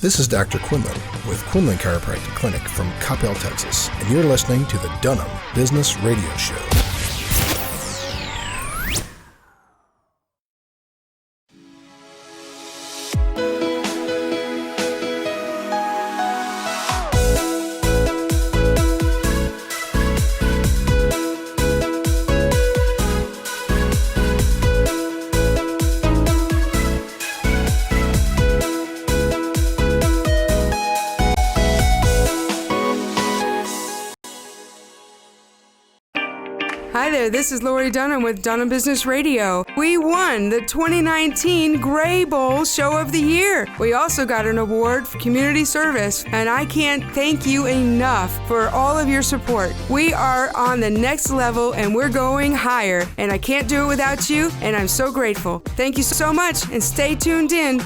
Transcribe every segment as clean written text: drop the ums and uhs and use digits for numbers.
This is Dr. Quinlan with Quinlan Chiropractic Clinic from Coppell, Texas, and you're listening to the Dunham Business Radio Show. Hi there, this is Lori Dunham with Dunham Business Radio. We won the 2019 Gray Bowl Show of the Year. We also got an award for community service, and I can't thank you enough for all of your support. We are on the next level, and we're going higher, and I can't do it without you, and I'm so grateful. Thank you so much, and stay tuned in.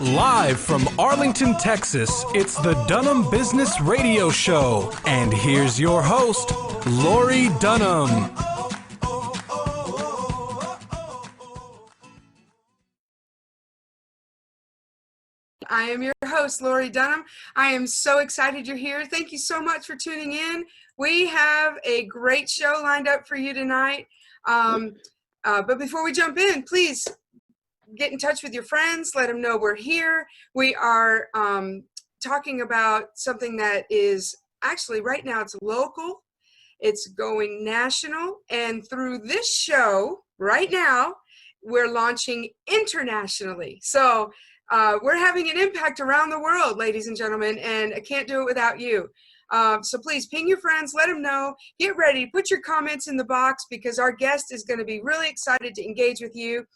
Live from Arlington, Texas, it's the Dunham Business Radio Show. And here's your host, Lori Dunham. I am your host, Lori Dunham. I am so excited you're here. Thank you so much for tuning in. We have a great show lined up for you tonight. But before we jump in, please get in touch with your friends. Let them know we're here. We are talking about something that is actually right now it's local. It's going national. And through this show right now, we're launching internationally. So we're having an impact around the world, ladies and gentlemen, and I can't do it without you. So please ping your friends, let them know, get ready, put your comments in the box because our guest is going to be really excited to engage with you.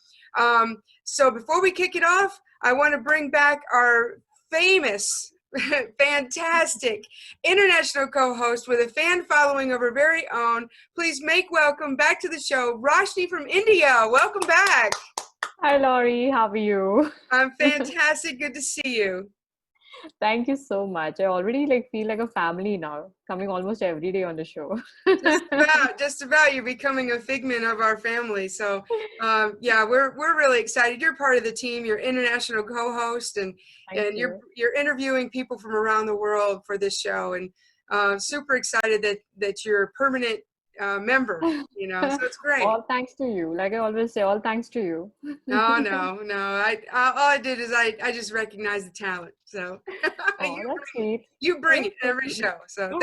So before we kick it off, I want to bring back our famous, fantastic international co-host with a fan following of her very own. Please make welcome back to the show, Roshni from India. Welcome back. Hi, Lori. How are you? I'm fantastic. Good to see you. Thank you so much. I already feel like a family now, coming almost every day on the show. Just about. You're becoming a figment of our family. So, yeah, we're really excited. You're part of the team. You're international co-host, and you're interviewing people from around the world for this show, and super excited that you're a permanent member. So it's great. All thanks to you. Like I always say, all thanks to you. No. All I did is I just recognized the talent. So that's sweet. You bring it every show. So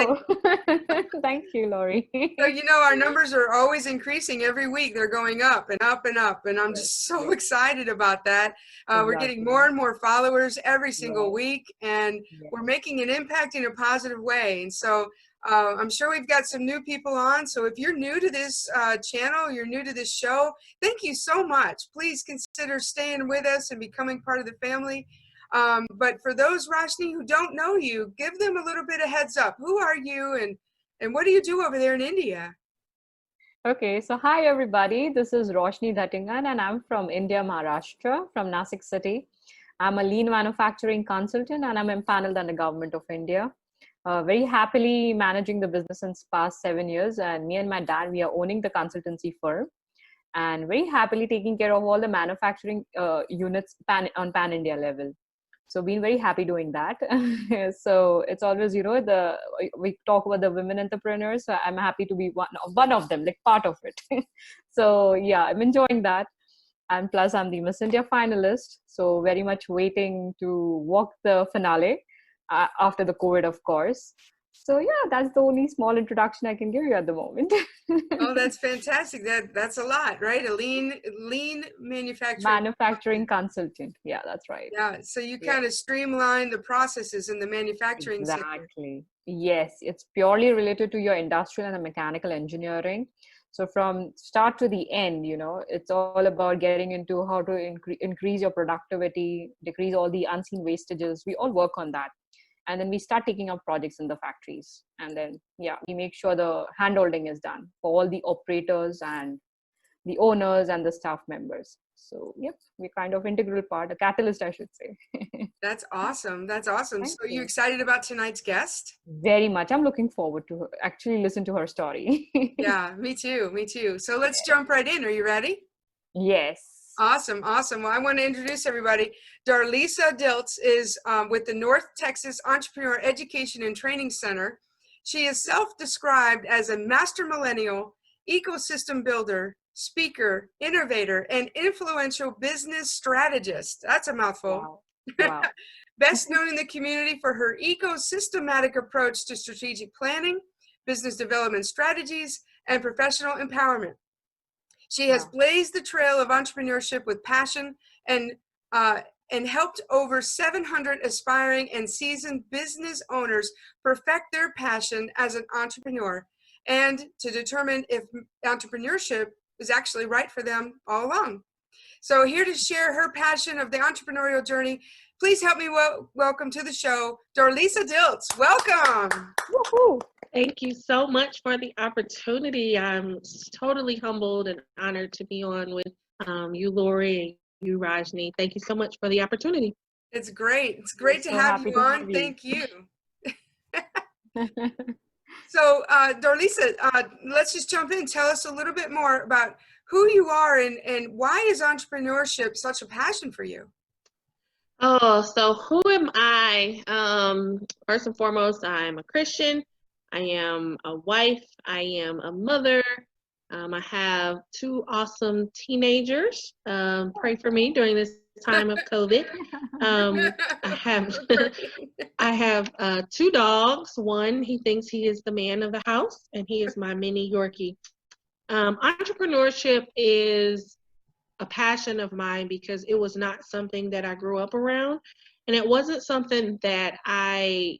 thank you, Lori. So our numbers are always increasing every week. They're going up and up and up, and I'm just so excited about that. We're getting more and more followers every single week, and we're making an impact in a positive way. And so I'm sure we've got some new people on. So if you're new to this channel, you're new to this show, thank you so much. Please consider staying with us and becoming part of the family. But for those, Roshni, who don't know you, give them a little bit of heads up. Who are you and what do you do over there in India? Okay, so hi everybody. This is Roshni Dhatingan and I'm from India, Maharashtra, from Nasik city. I'm a lean manufacturing consultant and I'm empaneled under Government of India. Very happily managing the business since past 7 years, and me and my dad, we are owning the consultancy firm and very happily taking care of all the manufacturing units on pan-India level. So been very happy doing that. So it's always, we talk about the women entrepreneurs. So I'm happy to be one of them, like part of it. So yeah, I'm enjoying that. And plus I'm the Miss India finalist. So very much waiting to walk the finale after the COVID, of course. So yeah, that's the only small introduction I can give you at the moment. Oh, that's fantastic. That's a lot, right? A lean manufacturing consultant. Yeah, that's right. Yeah. So you kind of streamline the processes in the manufacturing sector. Exactly. Yes, it's purely related to your industrial and the mechanical engineering. So from start to the end, it's all about getting into how to increase your productivity, decrease all the unseen wastages. We all work on that. And then we start taking up projects in the factories. And then, we make sure the handholding is done for all the operators and the owners and the staff members. So yep, we're kind of integral part, a catalyst, I should say. That's awesome. That's awesome. Thank So you you. excited about tonight's guest? Very much. I'm looking forward to actually listen to her story. Yeah, me too. Me too. So let's jump right in. Are you ready? Yes. Awesome. Awesome. Well, I want to introduce everybody. Darlisa Diltz is with the North Texas Entrepreneur Education and Training Center. She is self-described as a master millennial, ecosystem builder, speaker, innovator, and influential business strategist. That's a mouthful. Wow. Wow. Best known in the community for her ecosystematic approach to strategic planning, business development strategies, and professional empowerment. She has blazed the trail of entrepreneurship with passion and helped over 700 aspiring and seasoned business owners perfect their passion as an entrepreneur and to determine if entrepreneurship is actually right for them all along. So here to share her passion of the entrepreneurial journey, please help me welcome to the show, Darlisa Diltz. Welcome. Woohoo. Thank you so much for the opportunity. I'm totally humbled and honored to be on with you, Lori, and you, Rajni. Thank you so much for the opportunity. It's great. It's great to have you on. Thank you. So, Darlisa, let's just jump in. Tell us a little bit more about who you are and why is entrepreneurship such a passion for you? Oh, so who am I? First and foremost, I'm a Christian. I am a wife. I am a mother. I have 2 awesome teenagers. Pray for me during this time of COVID. I have 2 dogs. One, he thinks he is the man of the house, and he is my mini Yorkie. Entrepreneurship is a passion of mine because it was not something that I grew up around, and it wasn't something that I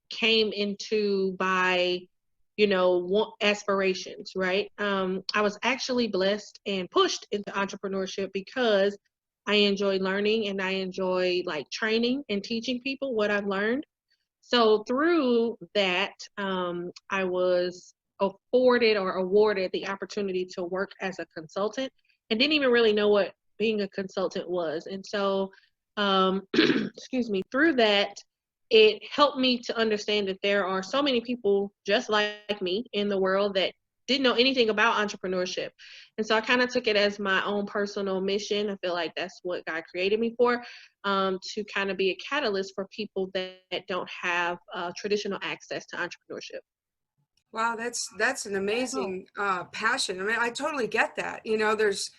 came into by, aspirations, right? I was actually blessed and pushed into entrepreneurship because I enjoy learning and I enjoy training and teaching people what I've learned. So through that, I was afforded or awarded the opportunity to work as a consultant and didn't even really know what being a consultant was. And so, through that, it helped me to understand that there are so many people just like me in the world that didn't know anything about entrepreneurship. And so I kind of took it as my own personal mission. I feel like that's what God created me for, to kind of be a catalyst for people that don't have traditional access to entrepreneurship. Wow, that's an amazing passion. I mean, I totally get that. There's,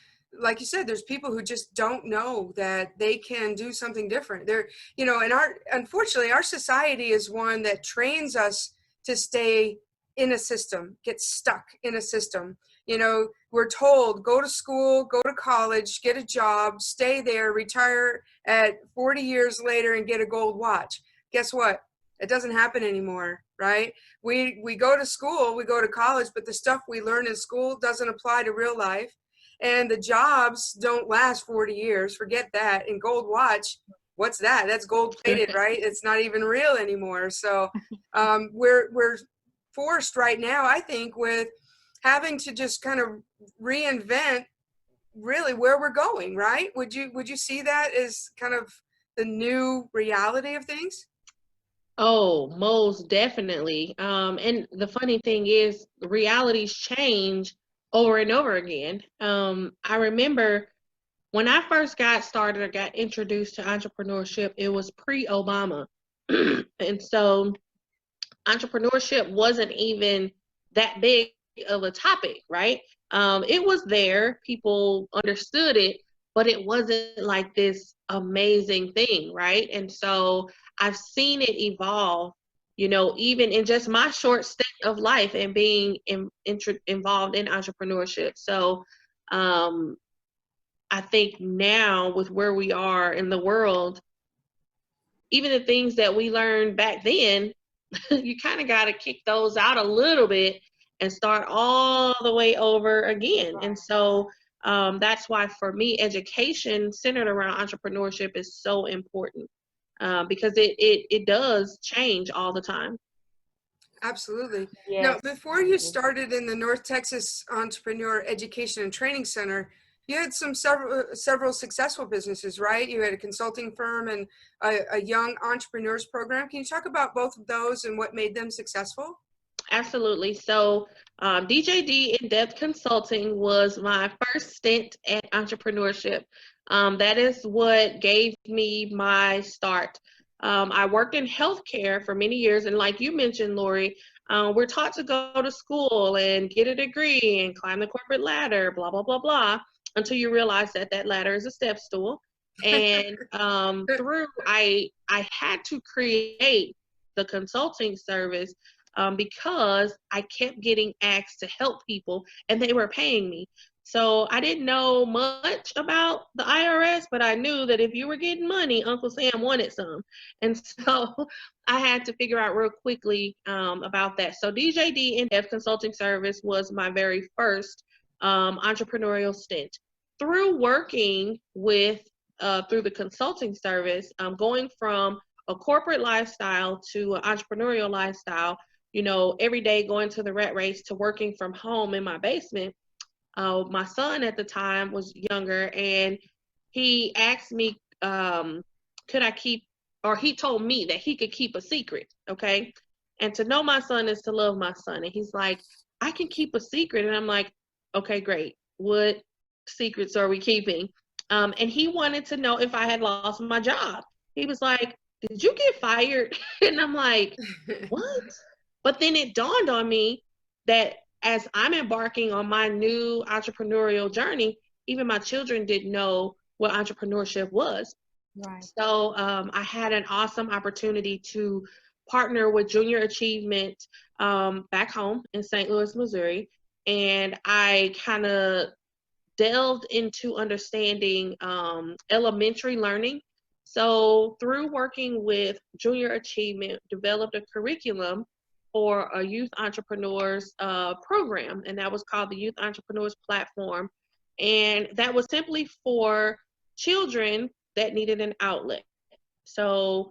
like you said, there's people who just don't know that they can do something different. And unfortunately, our society is one that trains us to stay in a system, get stuck in a system. We're told, go to school, go to college, get a job, stay there, retire at 40 years later and get a gold watch. Guess what? It doesn't happen anymore, right? We go to school, we go to college, but the stuff we learn in school doesn't apply to real life. And the jobs don't last 40 years. Forget that. And gold watch, what's that? That's gold plated, right? It's not even real anymore. So we're forced right now, I think, with having to just kind of reinvent really where we're going, right? Would you see that as kind of the new reality of things? Oh, most definitely. And the funny thing is, realities change over and over again. I remember when I first got started or got introduced to entrepreneurship, it was pre-Obama. And so entrepreneurship wasn't even that big of a topic, right? It was there, people understood it, but it wasn't like this amazing thing, right? And so I've seen it evolve, even in just my short stint of life and being involved in entrepreneurship. So I think now with where we are in the world, even the things that we learned back then, you kind of got to kick those out a little bit and start all the way over again. And so that's why for me, education centered around entrepreneurship is so important. Because it does change all the time. Absolutely. Now, Yes. before you started in the North Texas Entrepreneur Education and Training Center, you had several successful businesses, right? You had a consulting firm and a young entrepreneurs program. Can you talk about both of those and what made them successful? Absolutely. So DJD In-Depth Consulting was my first stint at entrepreneurship. That is what gave me my start. I worked in healthcare for many years, and like you mentioned, Lori, we're taught to go to school and get a degree and climb the corporate ladder, blah, blah, blah, blah, until you realize that that ladder is a step stool. And I had to create the consulting service because I kept getting asked to help people and they were paying me. So I didn't know much about the IRS, but I knew that if you were getting money, Uncle Sam wanted some. And so I had to figure out real quickly about that. So DJD In-Depth Consulting Service was my very first entrepreneurial stint. Through working with, through the consulting service, going from a corporate lifestyle to an entrepreneurial lifestyle, you know, every day going to the rat race to working from home in my basement. My son at the time was younger, and he asked me, could I keep, or he told me that he could keep a secret, okay? And to know my son is to love my son. And he's like, I can keep a secret. And I'm like, okay, great. What secrets are we keeping? And he wanted to know if I had lost my job. He was like, did you get fired? And I'm like, what? But then it dawned on me that as I'm embarking on my new entrepreneurial journey, even my children didn't know what entrepreneurship was. Right. So I had an awesome opportunity to partner with Junior Achievement back home in St. Louis, Missouri. And I kind of delved into understanding elementary learning. So through working with Junior Achievement, developed a curriculum for a youth entrepreneurs program, and that was called the Youth Entrepreneurs Platform. And that was simply for children that needed an outlet. So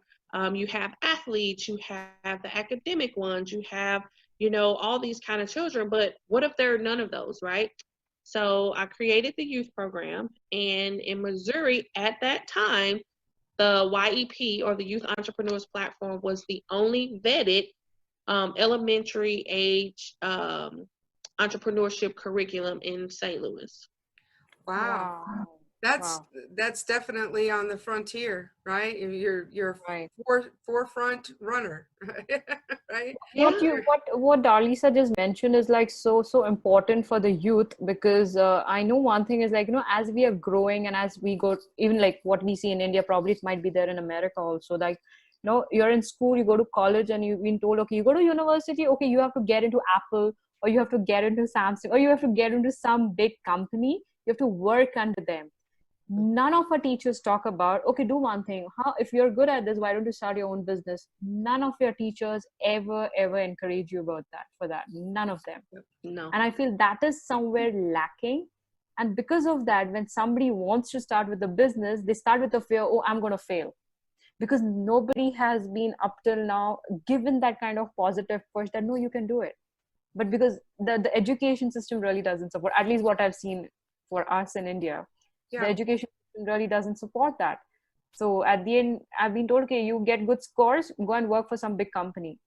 you have athletes, you have the academic ones, you have, you know, all these kind of children, but what if there are none of those, right? So I created the youth program, and in Missouri at that time, the YEP, or the Youth Entrepreneurs Platform, was the only vetted elementary age entrepreneurship curriculum in St. Louis. Wow. That's definitely on the frontier, right? You're Right. Forefront runner, right? What Darlisa just mentioned is like so important for the youth, because I know one thing is like, you know, as we are growing and as we go, even like what we see in India, probably it might be there in America also, like, you know, you're in school, you go to college, and you've been told, okay, you go to university, okay, you have to get into Apple, or you have to get into Samsung, or you have to get into some big company, you have to work under them. None of our teachers talk about, okay, do one thing. If you're good at this, why don't you start your own business? None of your teachers ever encourage you about that, for that. None of them. No. And I feel that is somewhere lacking. And because of that, when somebody wants to start with a business, they start with the fear, oh, I'm going to fail. Because nobody has been up till now given that kind of positive push that, no, you can do it. But because the education system really doesn't support, at least what I've seen for us in India, the education system really doesn't support that. So at the end, I've been told, okay, you get good scores, go and work for some big company.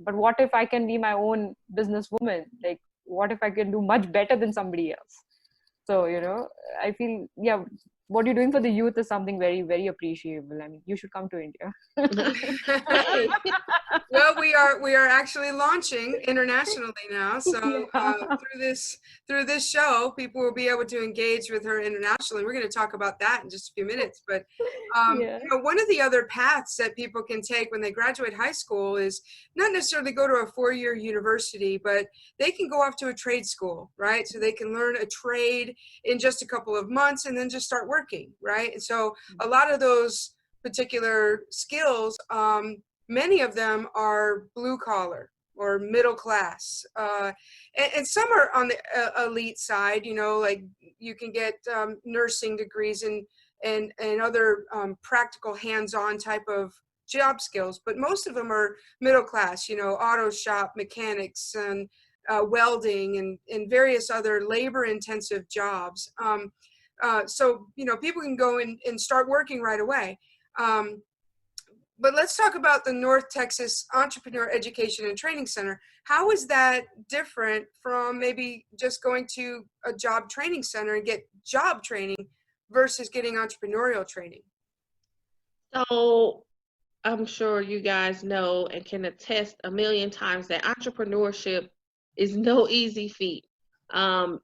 But what if I can be my own businesswoman? Like, what if I can do much better than somebody else? So, you know, I feel, yeah, what you're doing for the youth is something very, very appreciable. I mean, you should come to India. Well, we are actually launching internationally now. So through this show, people will be able to engage with her internationally. We're going to talk about that in just a few minutes. But you know, one of the other paths that people can take when they graduate high school is not necessarily go to a 4-year university, but they can go off to a trade school, right? So they can learn a trade in just a couple of months and then just start working, right? And so a lot of those particular skills, many of them are blue collar or middle class, and some are on the elite side. You know, like you can get nursing degrees and other practical hands-on type of job skills, but most of them are middle class, auto shop mechanics and welding and various other labor intensive jobs. So, people can go and start working right away. But let's talk about the North Texas Entrepreneur Education and Training Center. How is that different from maybe just going to a job training center and get job training versus getting entrepreneurial training? So I'm sure you guys know and can attest a million times that entrepreneurship is no easy feat. Being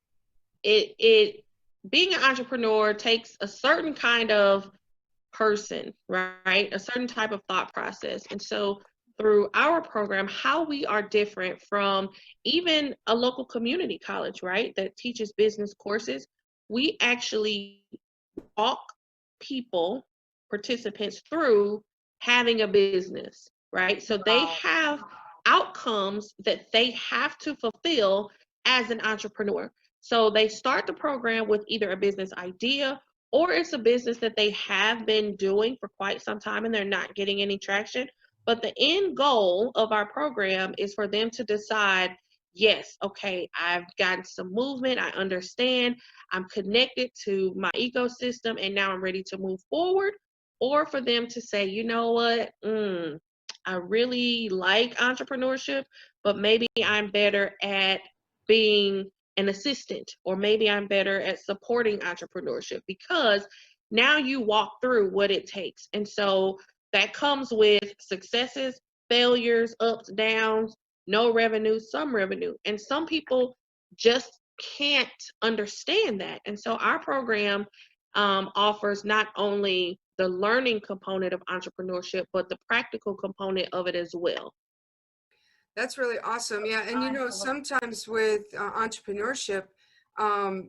an entrepreneur takes a certain kind of person, right? A certain type of thought process. And so through our program, how we are different from even a local community college, right, that teaches business courses, we actually walk participants through having a business, right? So they have outcomes that they have to fulfill as an entrepreneur. So they start the program with either a business idea or it's a business that they have been doing for quite some time and they're not getting any traction. But the end goal of our program is for them to decide, yes, okay, I've gotten some movement, I understand, I'm connected to my ecosystem, and now I'm ready to move forward. Or for them to say, you know what, I really like entrepreneurship, but maybe I'm better at being an assistant, or maybe I'm better at supporting entrepreneurship, because now you walk through what it takes. And so that comes with successes, failures, ups, downs, no revenue, some revenue. And some people just can't understand that. And so our program offers not only the learning component of entrepreneurship, but the practical component of it as well. That's really awesome. Yeah. And sometimes with entrepreneurship,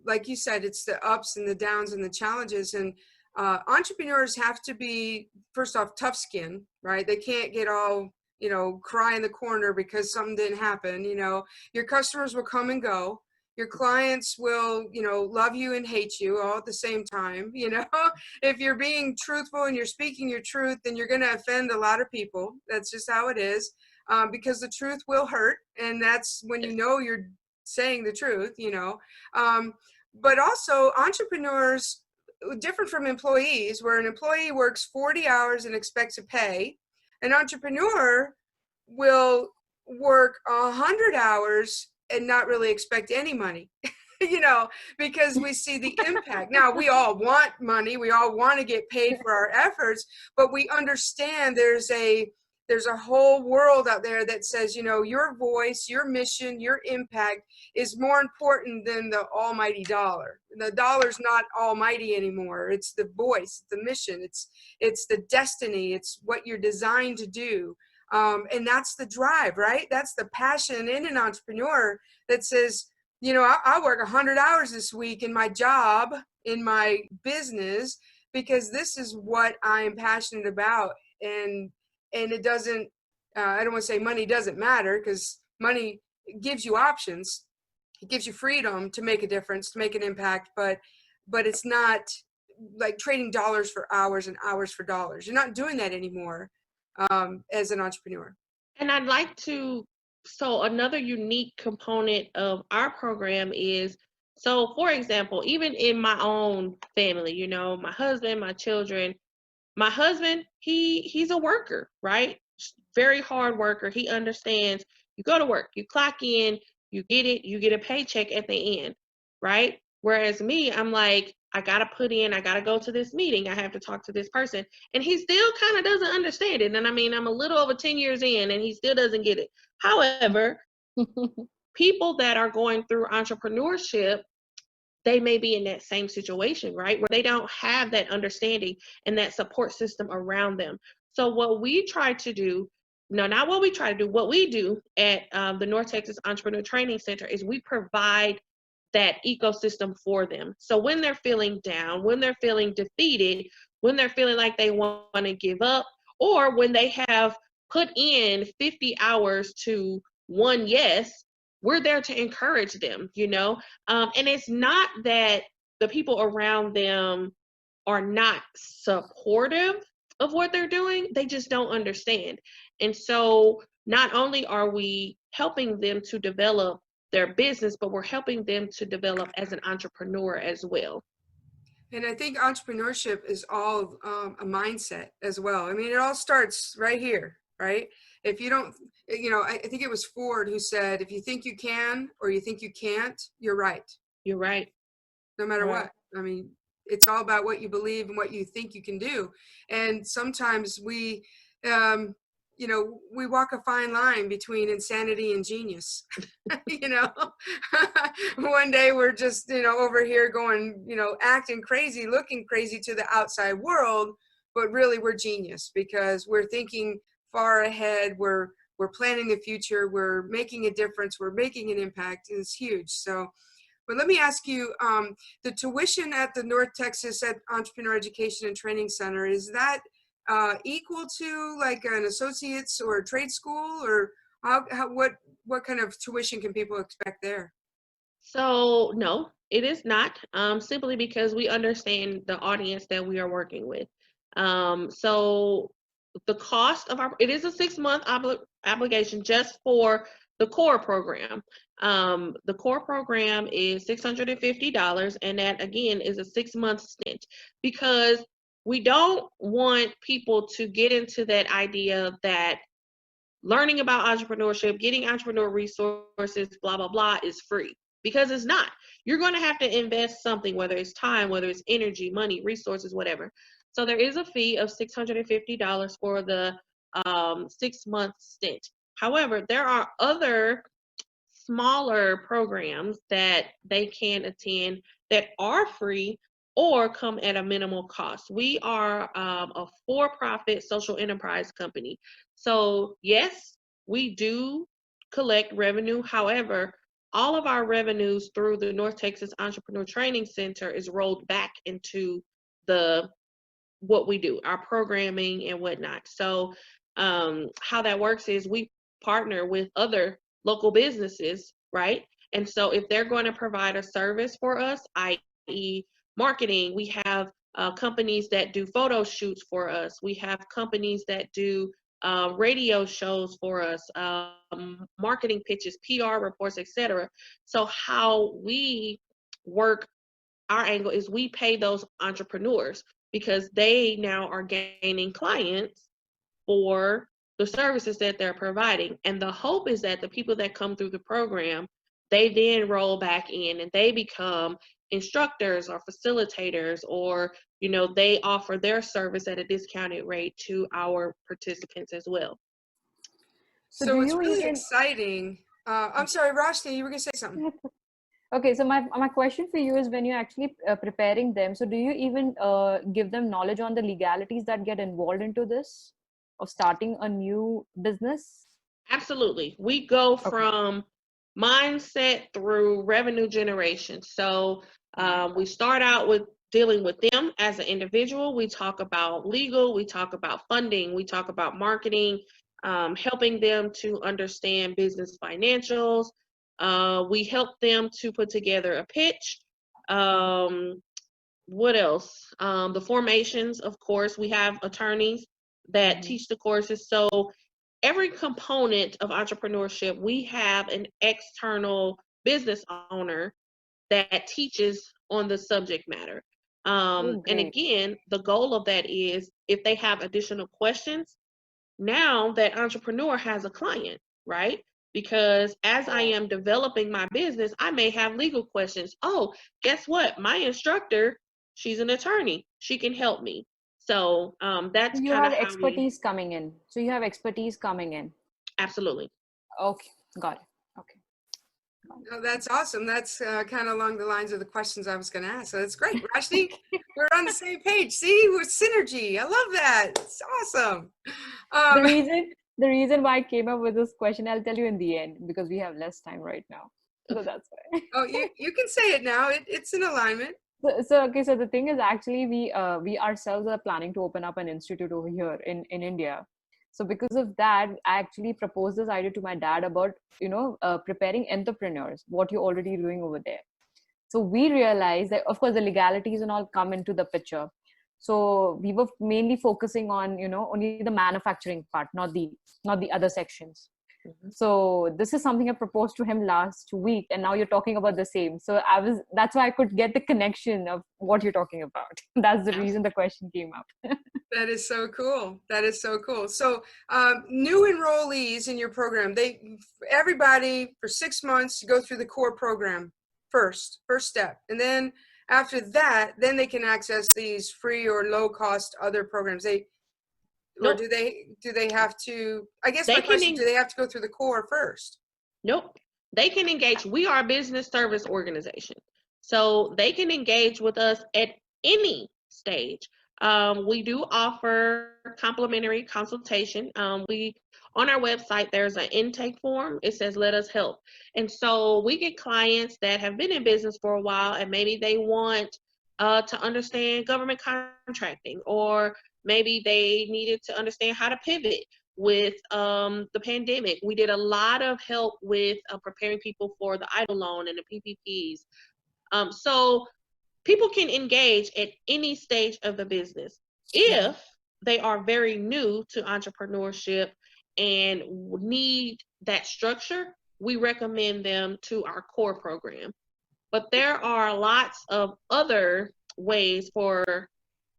like you said, it's the ups and the downs and the challenges. And entrepreneurs have to be, first off, tough skin, right? They can't get all, cry in the corner because something didn't happen. Your customers will come and go. Your clients will, love you and hate you all at the same time. If you're being truthful and you're speaking your truth, then you're going to offend a lot of people. That's just how it is. Because the truth will hurt, and that's when you're saying the truth, but also entrepreneurs, different from employees, where an employee works 40 hours and expects a pay. An entrepreneur will work 100 hours and not really expect any money. Because we see the impact. Now, we all want money, we all want to get paid for our efforts, but we understand there's a whole world out there that says, your voice, your mission, your impact is more important than the almighty dollar. The dollar's not almighty anymore. It's the voice, the mission, it's the destiny, it's what you're designed to do. And that's the drive, right? That's the passion in an entrepreneur that says, I work 100 hours this week in my job, in my business, because this is what I'm passionate about. And it doesn't, I don't want to say money doesn't matter, because money gives you options. It gives you freedom to make a difference, to make an impact, but it's not like trading dollars for hours and hours for dollars. You're not doing that anymore as an entrepreneur. And I'd like to, so another unique component of our program is, so for example, even in my own family, my husband, my children, my husband, he's a worker, right? Very hard worker. He understands you go to work, you clock in, you get it, you get a paycheck at the end, right? Whereas me, I'm like, I got to put in, I got to go to this meeting, I have to talk to this person. And he still kind of doesn't understand it. And I mean, I'm a little over 10 years in and he still doesn't get it. However, people that are going through entrepreneurship, they may be in that same situation, right? Where they don't have that understanding and that support system around them. So what we try to do, no, not what we try to do, what we do at the North Texas Entrepreneur Training Center is we provide that ecosystem for them. So when they're feeling down, when they're feeling defeated, when they're feeling like they want to give up, or when they have put in 50 hours to one yes, we're there to encourage them, and it's not that the people around them are not supportive of what they're doing, they just don't understand. And so not only are we helping them to develop their business, but we're helping them to develop as an entrepreneur as well. And I think entrepreneurship is all a mindset as well. I mean, it all starts right here, right? If you don't, I think it was Ford who said, if you think you can or you think you can't, you're right. You're right. No matter what. I mean, it's all about what you believe and what you think you can do. And sometimes we walk a fine line between insanity and genius. One day we're just, over here going, acting crazy, looking crazy to the outside world, but really we're genius because we're thinking far ahead. We're planning the future. We're making a difference. We're making an impact. It's huge. So, but let me ask you, the tuition at the North Texas Entrepreneur Education and Training Center, is that equal to like an associate's or a trade school, or what kind of tuition can people expect there? So no, it is not, simply because we understand the audience that we are working with. So the cost of it is a 6-month obligation just for the core program. The core program is $650, and that again is a 6-month stint, because we don't want people to get into that idea that learning about entrepreneurship, getting entrepreneur resources, blah, blah, blah, is free, because it's not. You're going to have to invest something, whether it's time, whether it's energy, money, resources, whatever. So there is a fee of $650 for the 6-month stint. However, there are other smaller programs that they can attend that are free or come at a minimal cost. We are a for-profit social enterprise company. So yes, we do collect revenue. However, all of our revenues through the North Texas Entrepreneur Training Center is rolled back into what we do, our programming and whatnot. So how that works is we partner with other local businesses, right? And so if they're going to provide a service for us, i.e. marketing, we have companies that do photo shoots for us. We have companies that do radio shows for us, marketing pitches, PR reports, etc. So how we work, our angle is we pay those entrepreneurs because they now are gaining clients for the services that they're providing. And the hope is that the people that come through the program, they then roll back in and they become instructors or facilitators, or they offer their service at a discounted rate to our participants as well. So it's really exciting. I'm sorry, Roshni, you were going to say something. Okay, so my question for you is, when you're actually preparing them, so do you even give them knowledge on the legalities that get involved into this of starting a new business? Absolutely. We go from mindset through revenue generation. So we start out with dealing with them as an individual. We talk about legal, we talk about funding, we talk about marketing, helping them to understand business financials. We help them to put together a pitch. What else? The formations, of course. We have attorneys that teach the courses. So every component of entrepreneurship, we have an external business owner that teaches on the subject matter. And again, the goal of that is if they have additional questions, now that entrepreneur has a client, right? Because as I am developing my business, I may have legal questions. Oh, guess what? My instructor, she's an attorney. She can help me. So that's you kind of have expertise coming in. So you have expertise coming in. Absolutely. Okay, got it. Okay. Oh, that's awesome. That's kind of along the lines of the questions I was going to ask. So that's great. Roshni, we're on the same page. See, with synergy. I love that. It's awesome. The reason why I came up with this question, I'll tell you in the end, because we have less time right now. So that's why. Oh, you can say it now. It's in alignment. So the thing is, actually, we ourselves are planning to open up an institute over here in India. So because of that, I actually proposed this idea to my dad about, preparing entrepreneurs, what you're already doing over there. So we realized that, of course, the legalities and all come into the picture. So we were mainly focusing on, only the manufacturing part, not the other sections. So this is something I proposed to him last week, and now you're talking about the same. So that's why I could get the connection of what you're talking about. That's the reason the question came up. That is so cool. That is so cool. So new enrollees in your program, everybody for 6 months go through the core program first step. And then after that, then they can access these free or low cost other programs. Nope. Or do they have to, I guess my They question, do they have to go through the core first? Nope. They can engage. We are a business service organization. So they can engage with us at any stage. We do offer complimentary consultation. On our website, there's an intake form. It says, let us help. And so we get clients that have been in business for a while, and maybe they want to understand government contracting, or maybe they needed to understand how to pivot with the pandemic. We did a lot of help with preparing people for the EIDL loan and the PPPs. So people can engage at any stage of the business. If they are very new to entrepreneurship and need that structure, we recommend them to our core program. But there are lots of other ways for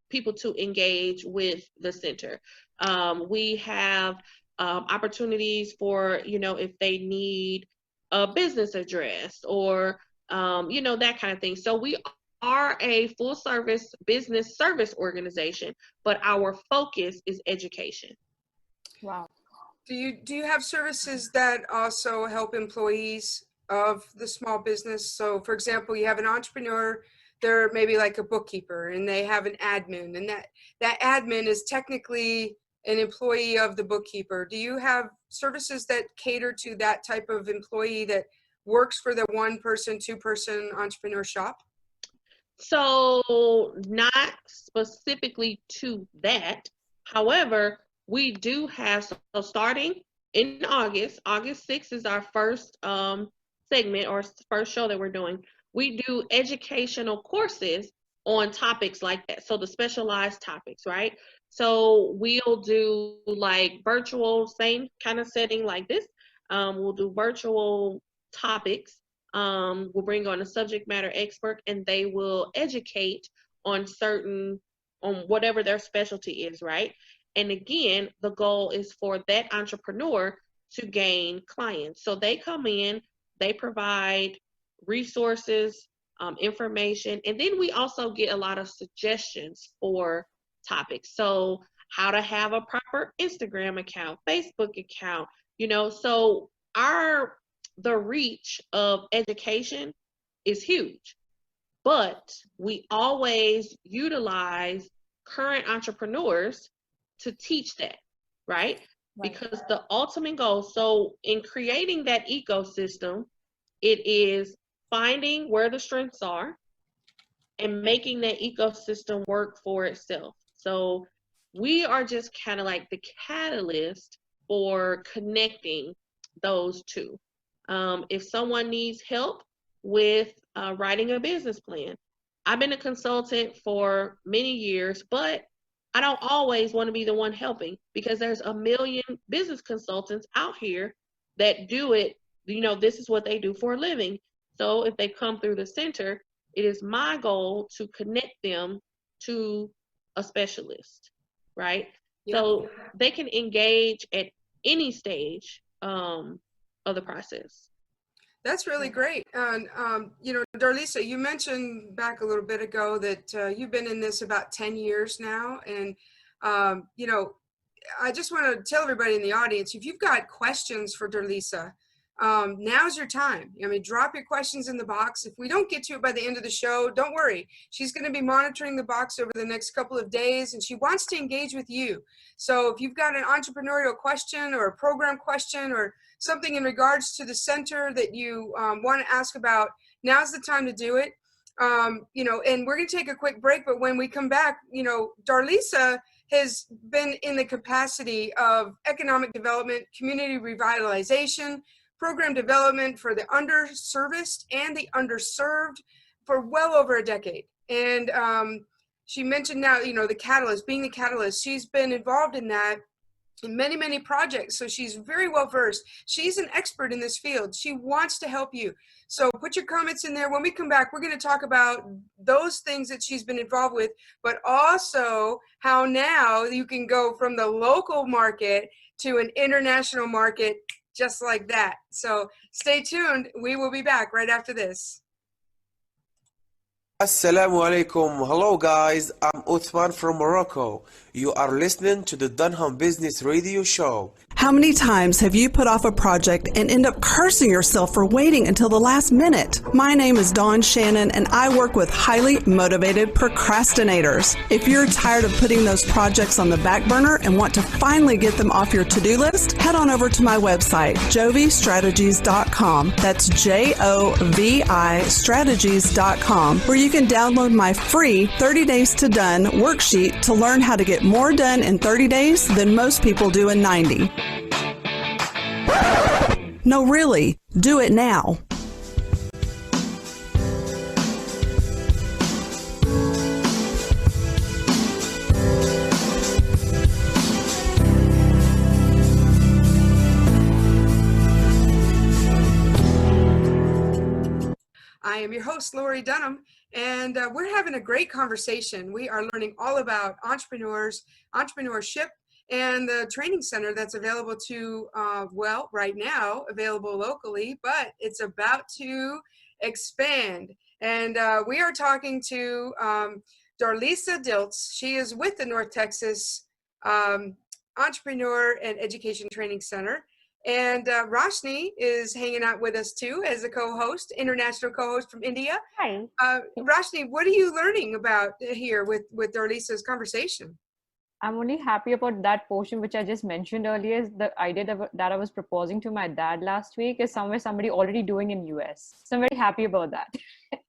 people to engage with the center. We have opportunities for, if they need a business address or, that kind of thing. So we are a full service business service organization, but our focus is education. Wow. Do you have services that also help employees of the small business? So for example, you have an entrepreneur, they're maybe like a bookkeeper, and they have an admin, and that admin is technically an employee of the bookkeeper. Do you have services that cater to that type of employee that works for the 1-person, 2-person entrepreneur shop? So not specifically to that. However, we do have, so starting in August 6th is our first segment or first show that we're doing. We do educational courses on topics like that. So the specialized topics, right? So we'll do like virtual, same kind of setting like this. We'll do virtual topics. We'll bring on a subject matter expert, and they will educate on whatever their specialty is, right? And again, the goal is for that entrepreneur to gain clients. So they come in, they provide resources, information, and then we also get a lot of suggestions for topics. So how to have a proper Instagram account, Facebook account, so the reach of education is huge, but we always utilize current entrepreneurs to teach that, right? Because the ultimate goal, so in creating that ecosystem, it is finding where the strengths are and making that ecosystem work for itself. So we are just kind of like the catalyst for connecting those two. If someone needs help with writing a business plan, I've been a consultant for many years, but I don't always want to be the one helping, because there's a million business consultants out here that do it. This is what they do for a living. So if they come through the center, it is my goal to connect them to a specialist, right? Yeah. So they can engage at any stage of the process. That's really great. And, Darlisa, you mentioned back a little bit ago that you've been in this about 10 years now. And, I just want to tell everybody in the audience, if you've got questions for Darlisa, now's your time. Drop your questions in the box. If we don't get to it by the end of the show, don't worry. She's going to be monitoring the box over the next couple of days, and she wants to engage with you. So if you've got an entrepreneurial question or a program question or something in regards to the center that you want to ask about, now's the time to do it. And we're going to take a quick break, but when we come back, Darlisa has been in the capacity of economic development, community revitalization, program development for the underserviced and the underserved for well over a decade. And she mentioned now, the catalyst, being the catalyst. She's been involved in that in many, many projects. So she's very well versed. She's an expert in this field. She wants to help you. So put your comments in there. When we come back, we're going to talk about those things that she's been involved with, but also how now you can go from the local market to an international market just like that. So stay tuned. We will be back right after this. Assalamu alaikum. Hello guys, I'm Uthman from Morocco. You are listening to the Dunham Business Radio show. How many times have you put off a project and end up cursing yourself for waiting until the last minute? My name is Dawn Shannon and I work with highly motivated procrastinators. If you're tired of putting those projects on the back burner and want to finally get them off your to-do list, head on over to my website, jovistrategies.com. That's JOVI strategies.com, where you can download my free 30 Days to Done worksheet to learn how to get more done in 30 days than most people do in 90. No, really, do it now. I am your host, Lori Dunham, and we're having a great conversation. We are learning all about entrepreneurs, entrepreneurship, and the training center that's available to, right now, available locally, but it's about to expand. And we are talking to Darlisa Diltz. She is with the North Texas Entrepreneur and Education Training Center. And Roshni is hanging out with us too as a co-host, international co-host from India. Hi. Roshni, what are you learning about here with Darlisa's conversation? I'm only happy about that portion which I just mentioned earlier. Is the idea that I was proposing to my dad last week is somebody already doing in US. So I'm very happy about that.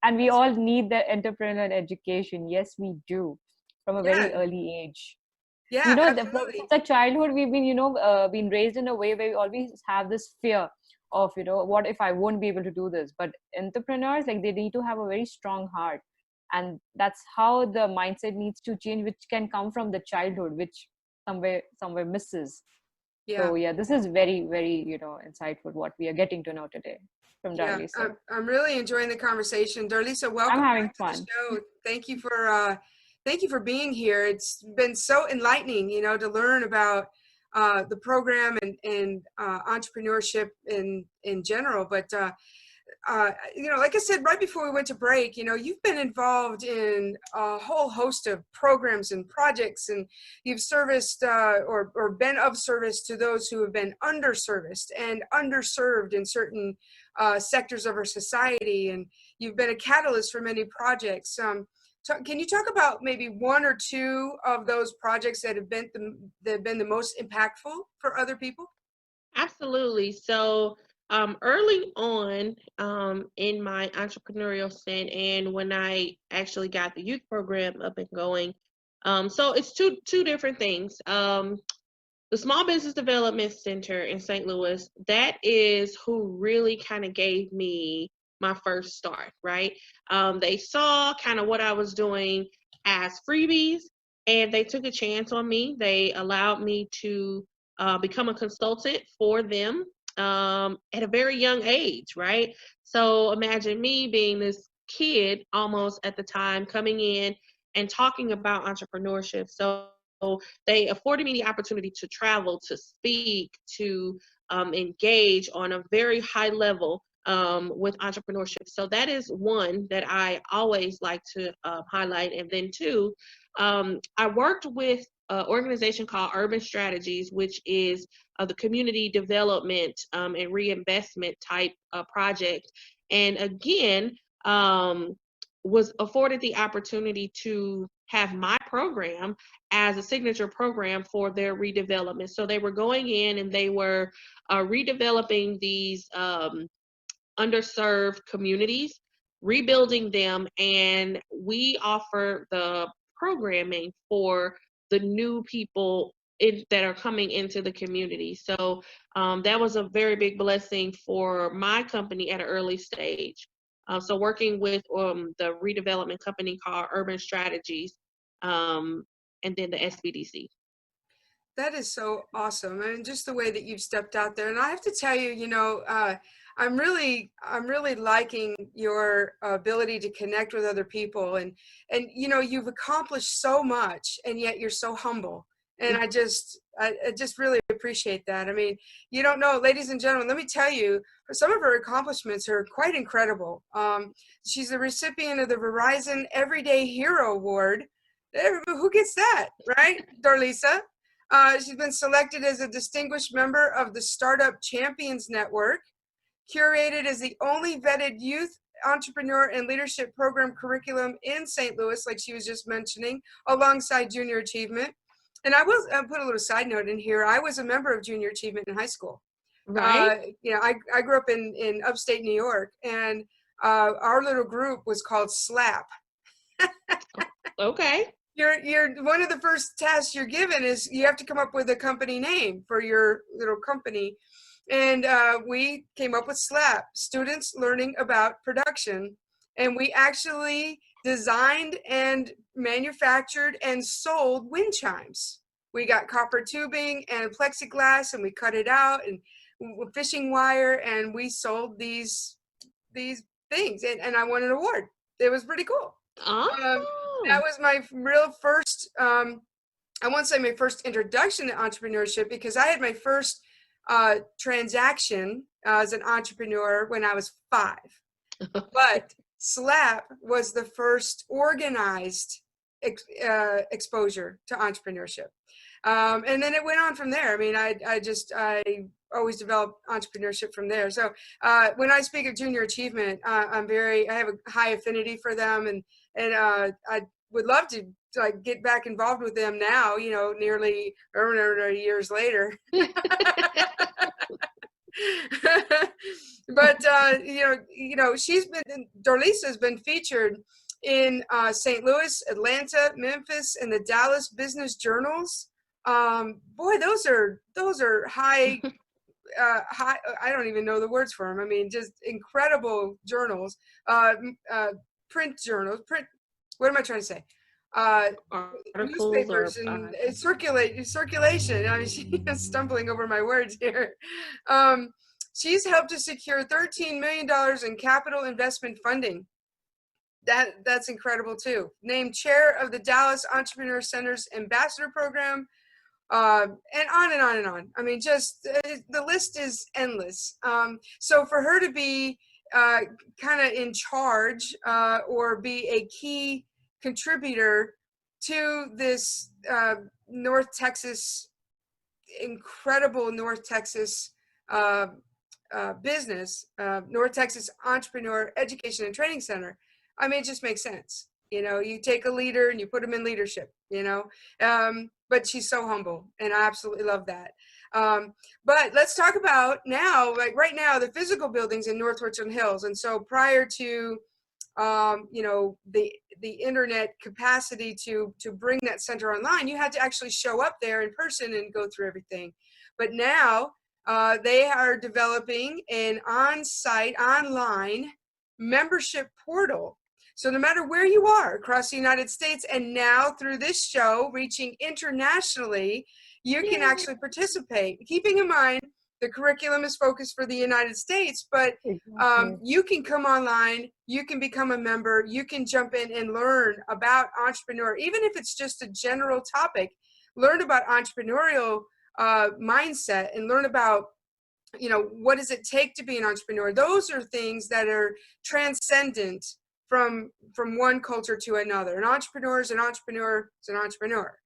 And we all need the entrepreneurial education. Yes, we do, from a very early age. Yeah, absolutely. Since our childhood, we've been, been raised in a way where we always have this fear of, what if I won't be able to do this? But entrepreneurs, they need to have a very strong heart. And that's how the mindset needs to change, which can come from the childhood, which somewhere misses. Yeah. So yeah, this is very, very, insightful what we are getting to know today from Darlisa. Yeah, I'm really enjoying the conversation. Darlisa, welcome. I'm having back to fun. the show. Thank you for being here. It's been so enlightening, to learn about the program and entrepreneurship in general. But like I said right before we went to break, you've been involved in a whole host of programs and projects, and you've serviced or been of service to those who have been underserviced and underserved in certain sectors of our society, and you've been a catalyst for many projects. Can you talk about maybe one or two of those projects that have been the most impactful for other people? Absolutely. So early on in my entrepreneurial stint, and when I actually got the youth program up and going, so it's two different things. The Small Business Development Center in St. Louis, that is who really kind of gave me my first start, right? They saw kind of what I was doing as freebies, and they took a chance on me. They allowed me to become a consultant for them at a very young age, right? So imagine me being this kid almost at the time coming in and talking about entrepreneurship. So they afforded me the opportunity to travel, to speak, to engage on a very high level with entrepreneurship. So that is one that I always like to highlight. And then two, I worked with an organization called Urban Strategies, which is the community development and reinvestment type project. And again, was afforded the opportunity to have my program as a signature program for their redevelopment. So they were going in and they were redeveloping these underserved communities, rebuilding them, and we offer the programming for the new people that are coming into the community. So that was a very big blessing for my company at an early stage. So working with the redevelopment company called Urban Strategies, and then the SBDC. That is so awesome. And just the way that you've stepped out there. And I have to tell you, I'm really liking your ability to connect with other people, and you've accomplished so much, and yet you're so humble. And I just really appreciate that. I mean, you don't know, ladies and gentlemen, let me tell you, some of her accomplishments are quite incredible. She's the recipient of the Verizon Everyday Hero Award. Who gets that, right, Darlisa? She's been selected as a distinguished member of the Startup Champions Network, curated as the only vetted youth entrepreneur and leadership program curriculum in St. Louis, like she was just mentioning, alongside Junior Achievement. And I will put a little side note in here. I was a member of Junior Achievement in high school. Right. I grew up in upstate New York, and our little group was called SLAP. Okay. You're one of the first tasks you're given is you have to come up with a company name for your little company. And we came up with SLAP, Students Learning About Production. And we actually designed and manufactured and sold wind chimes. We got copper tubing and plexiglass, and we cut it out, and fishing wire, and we sold these things. And I won an award. It was pretty cool. That was my real first, I won't say my first introduction to entrepreneurship, because I had my first transaction as an entrepreneur when I was 5. But SLAP was the first organized exposure to entrepreneurship. And then it went on from there. I mean, I always developed entrepreneurship from there. So when I speak of Junior Achievement, I have a high affinity for them, and I would love to get back involved with them now, nearly years later. But Darlisa's been featured in St. Louis, Atlanta, Memphis, and the Dallas Business Journals. Boy, those are high. I don't even know the words for them. I mean, just incredible journals, print journals. What am I trying to say? Newspapers and circulation. I mean, she's stumbling over my words here. She's helped to secure $13 million in capital investment funding. That's incredible too. Named chair of the Dallas Entrepreneur Center's Ambassador Program, and on and on and on. I mean, just the list is endless. So for her to be kind of in charge or be a key contributor to this incredible North Texas business, North Texas Entrepreneur Education and Training Center. I mean, it just makes sense. You take a leader and you put them in leadership, but she's so humble, and I absolutely love that. But let's talk about now, like right now, the physical buildings in North Richland Hills. And so prior to, the internet capacity to bring that center online, you had to actually show up there in person and go through everything. But now they are developing an on-site, online membership portal. So no matter where you are across the United States, and now through this show reaching internationally, you can actually participate. Keeping in mind, the curriculum is focused for the United States, but you can come online, you can become a member, you can jump in and learn about entrepreneur, even if it's just a general topic, learn about entrepreneurial mindset, and learn about, what does it take to be an entrepreneur? Those are things that are transcendent from one culture to another. An entrepreneur is an entrepreneur is an entrepreneur.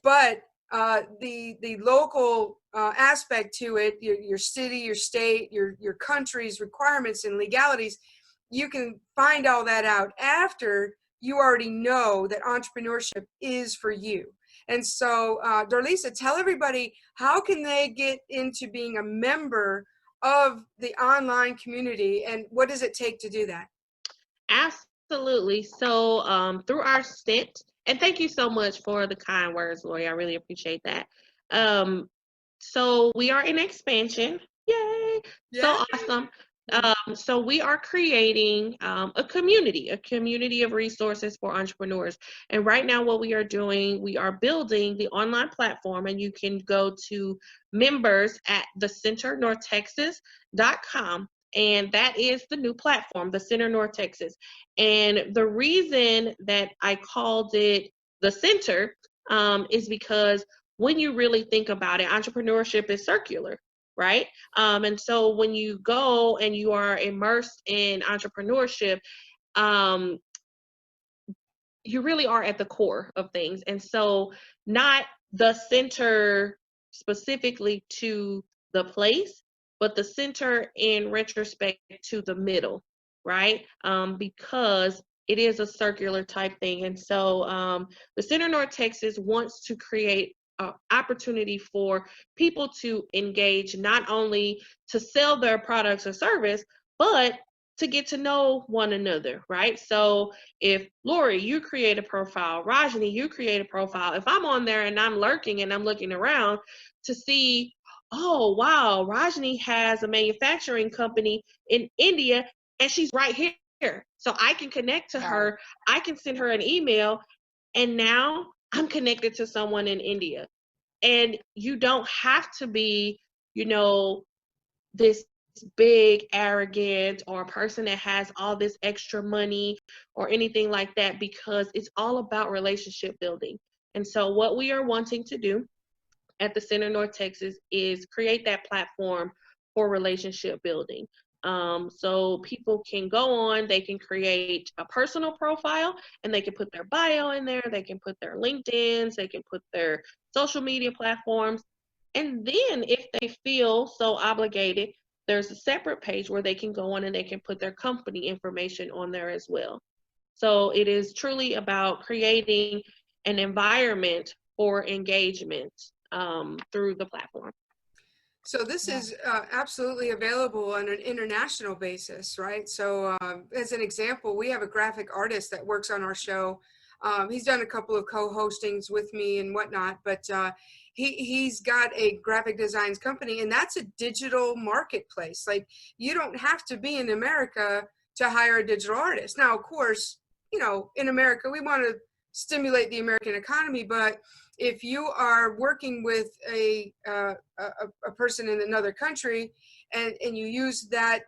But the local aspect to it, your city, your state, your country's requirements and legalities, you can find all that out after you already know that entrepreneurship is for you. And so, Darlisa, tell everybody, how can they get into being a member of the online community, and what does it take to do that? Absolutely. So through our stint, and thank you so much for the kind words, Lori. I really appreciate that. So we are in expansion. Yay. Yeah. So awesome. So we are creating a community of resources for entrepreneurs. And right now what we are doing, we are building the online platform, and you can go to members at thecenternorthtexas.com. And that is the new platform, the Center North Texas. And the reason that I called it the Center is because when you really think about it, entrepreneurship is circular, right? And so when you go and you are immersed in entrepreneurship, you really are at the core of things. And so not the center specifically to the place, but the center in retrospect to the middle, right? Because it is a circular type thing. And so the Center North Texas wants to create an opportunity for people to engage, not only to sell their products or service, but to get to know one another, right? So if Lori, you create a profile, Rajani, you create a profile, if I'm on there and I'm lurking and I'm looking around to see, oh, wow, Rajani has a manufacturing company in India and she's right here. So I can connect to her, I can send her an email, and now I'm connected to someone in India. And you don't have to be, this big, arrogant, or a person that has all this extra money or anything like that, because it's all about relationship building. And so what we are wanting to do at the Center North Texas is create that platform for relationship building. So people can go on, they can create a personal profile, and they can put their bio in there, they can put their LinkedIns, they can put their social media platforms. And then if they feel so obligated, there's a separate page where they can go on and they can put their company information on there as well. So it is truly about creating an environment for engagement through the platform. So this is absolutely available on an international basis, right? So as an example, we have a graphic artist that works on our show. He's done a couple of co-hostings with me and whatnot, but he's got a graphic designs company, and that's a digital marketplace. Like, you don't have to be in America to hire a digital artist. Now, of course, in America, we want to stimulate the American economy, but if you are working with a person in another country and you use that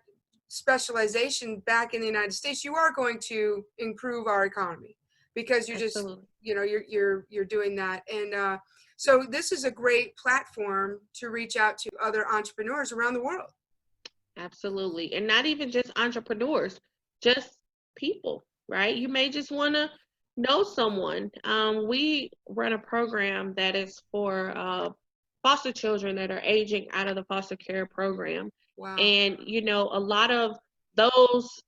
specialization back in the United States, you are going to improve our economy, because you're just, you're doing that. And so this is a great platform to reach out to other entrepreneurs around the world. Absolutely. And not even just entrepreneurs, just people, right? You may just want to know someone. We run a program that is for foster children that are aging out of the foster care program. Wow. And, a lot of those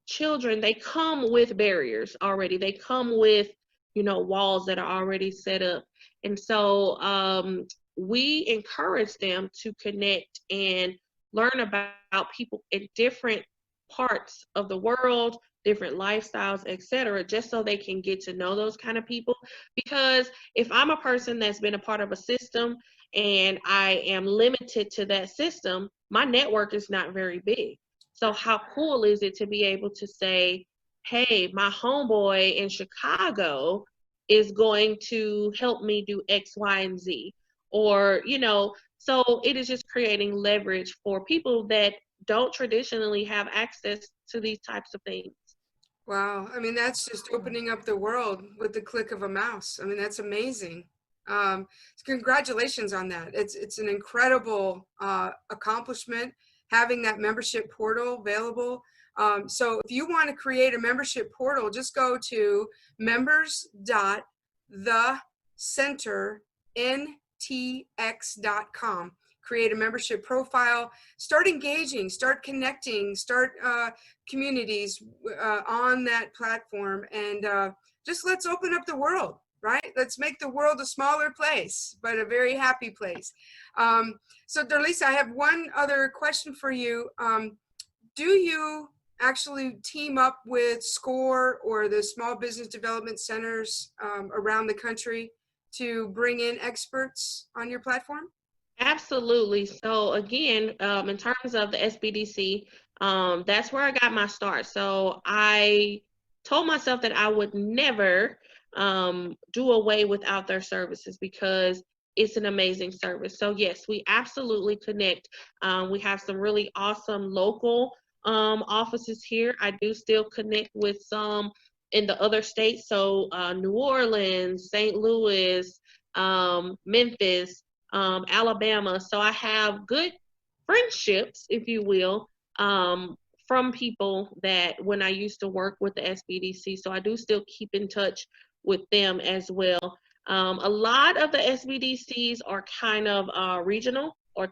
children, they come with barriers already. They come with, walls that are already set up. And so we encourage them to connect and learn about people in different parts of the world, different lifestyles, etc., just so they can get to know those kind of people. Because if I'm a person that's been a part of a system and I am limited to that system, my network is not very big. So how cool is it to be able to say, hey, my homeboy in Chicago is going to help me do X, Y, and Z. Or, so it is just creating leverage for people that don't traditionally have access to these types of things. Wow. I mean, that's just opening up the world with the click of a mouse. I mean, that's amazing. Congratulations on that. It's an incredible accomplishment, having that membership portal available. So if you want to create a membership portal, just go to members.thecenterntx.com. Create a membership profile, start engaging, start connecting, start communities on that platform, and just let's open up the world, right? Let's make the world a smaller place, but a very happy place. So Darlisa, I have one other question for you. Do you actually team up with SCORE or the small business development centers around the country to bring in experts on your platform? Absolutely. So again, in terms of the SBDC, that's where I got my start. So I told myself that I would never do away without their services because it's an amazing service. So yes, we absolutely connect. We have some really awesome local offices here. I do still connect with some in the other states. So New Orleans, St. Louis, Memphis, Alabama. So I have good friendships, if you will, from people that when I used to work with the SBDC. So I do still keep in touch with them as well. A lot of the SBDCs are kind of regional or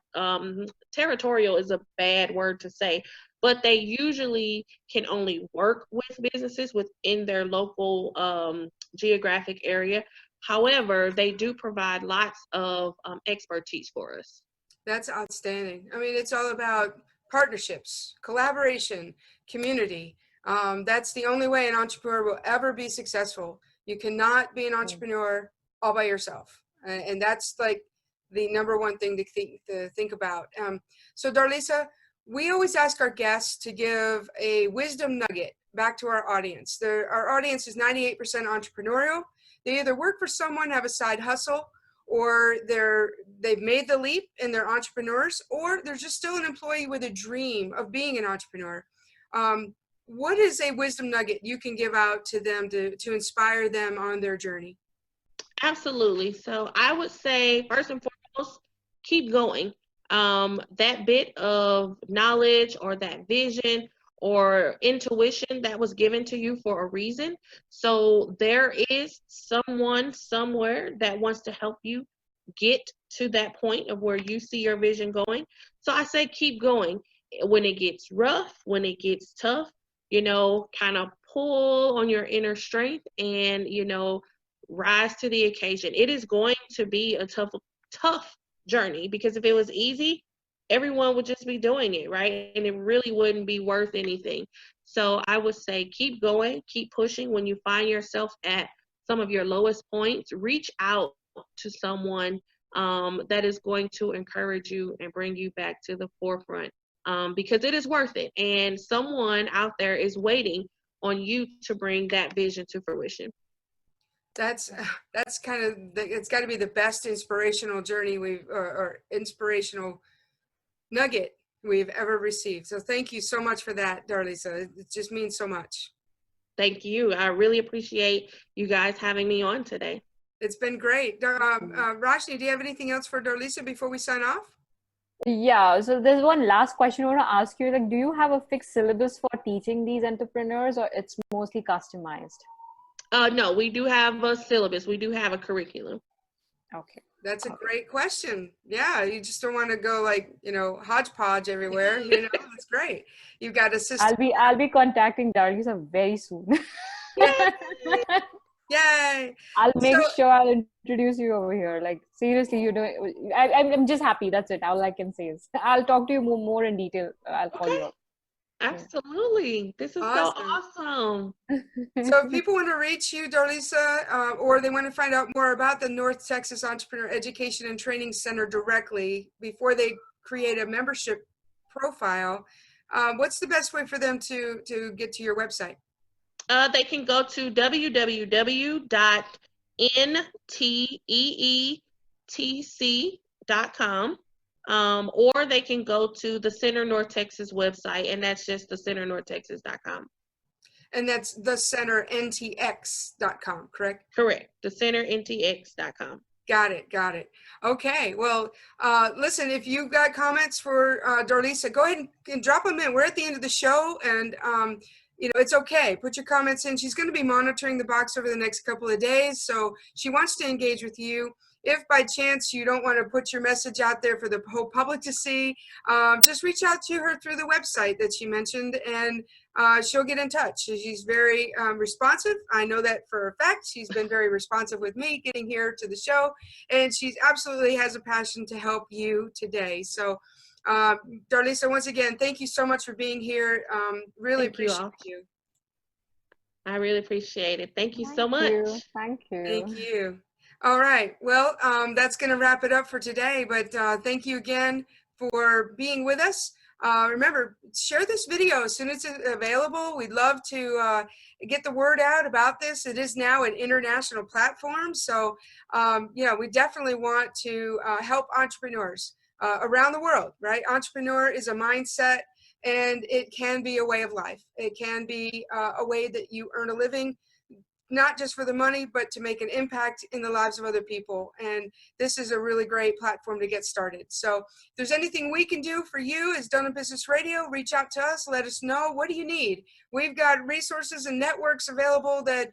territorial is a bad word to say, but they usually can only work with businesses within their local geographic area. However, they do provide lots of expertise for us. That's outstanding. I mean, it's all about partnerships, collaboration, community. That's the only way an entrepreneur will ever be successful. You cannot be an entrepreneur all by yourself. And that's like the number one thing to think about. So Darlisa, we always ask our guests to give a wisdom nugget back to our audience. Our audience is 98% entrepreneurial. They either work for someone, have a side hustle, or they've made the leap and they're entrepreneurs, or they're just still an employee with a dream of being an entrepreneur. What is a wisdom nugget you can give out to them to inspire them on their journey? Absolutely. So I would say, first and foremost, keep going. That bit of knowledge or that vision or intuition that was given to you for a reason. So there is someone somewhere that wants to help you get to that point of where you see your vision going. So I say keep going. When it gets rough, when it gets tough, kind of pull on your inner strength and, rise to the occasion. It is going to be a tough journey, because if it was easy, everyone would just be doing it, right? And it really wouldn't be worth anything. So I would say keep going, keep pushing. When you find yourself at some of your lowest points, reach out to someone that is going to encourage you and bring you back to the forefront, because it is worth it. And someone out there is waiting on you to bring that vision to fruition. That's kind of it's got to be the best inspirational journey or inspirational nugget we've ever received. So thank you so much for that, Darlisa. It just means so much. Thank you. I really appreciate you guys having me on today. It's been great. Roshni, do you have anything else for Darlisa before we sign off? Yeah, so there's one last question I want to ask you. Like, do you have a fixed syllabus for teaching these entrepreneurs, or it's mostly customized? No, we do have a syllabus. We do have a curriculum. Okay. That's a great question. Yeah, you just don't want to go like, hodgepodge everywhere. That's great. You've got a system. I'll be contacting Darlisa very soon. Yay! I'll make sure I'll introduce you over here. Like, seriously, I'm just happy. That's it. All I can say is I'll talk to you more in detail. I'll call you up. Absolutely. This is so awesome. So if people want to reach you, Darlisa, or they want to find out more about the North Texas Entrepreneur Education and Training Center directly before they create a membership profile, what's the best way for them to get to your website? They can go to www.NTEEC.com. Or they can go to the Center North Texas website, and that's just thecenternorthtexas.com. And that's the Center NTX.com, correct? Correct. The Center NTX.com. Got it. Okay. Well, listen, if you've got comments for Darlisa, go ahead and drop them in. We're at the end of the show, and it's okay. Put your comments in. She's going to be monitoring the box over the next couple of days, so she wants to engage with you. If by chance you don't want to put your message out there for the whole public to see, just reach out to her through the website that she mentioned, and she'll get in touch. She's very responsive. I know that for a fact. She's been very responsive with me getting here to the show, and she absolutely has a passion to help you today. So, Darlisa, once again, thank you so much for being here. Really appreciate you. I really appreciate it. Thank you so much. Thank you. Thank you. All right. Well, that's going to wrap it up for today. But thank you again for being with us. Remember, share this video as soon as it's available. We'd love to get the word out about this. It is now an international platform. So, we definitely want to help entrepreneurs around the world, right? Entrepreneur is a mindset, and it can be a way of life. It can be a way that you earn a living, not just for the money, but to make an impact in the lives of other people. And this is a really great platform to get started. So if there's anything we can do for you as Dunham Business Radio, reach out to us, let us know. What do you need? We've got resources and networks available that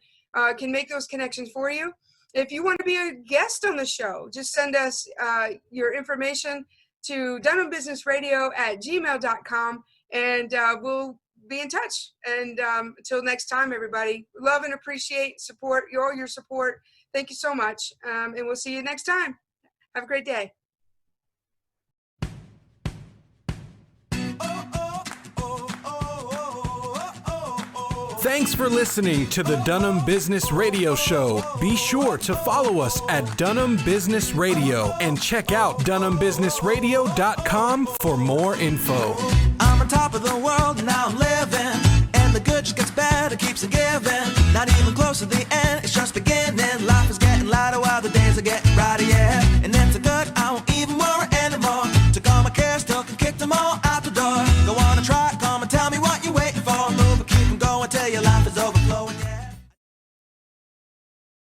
can make those connections for you. If you want to be a guest on the show, just send us your information to DunhamBusinessRadio@gmail.com, and we'll be in touch. And until next time, everybody, love and appreciate your support. Thank you so much. And we'll see you next time. Have a great day. Thanks for listening to the Dunham Business Radio Show. Be sure to follow us at Dunham Business Radio and check out DunhamBusinessRadio.com for more info. I'm on top of the world, now I'm living, and the good just gets better, keeps it giving, not even close to the end.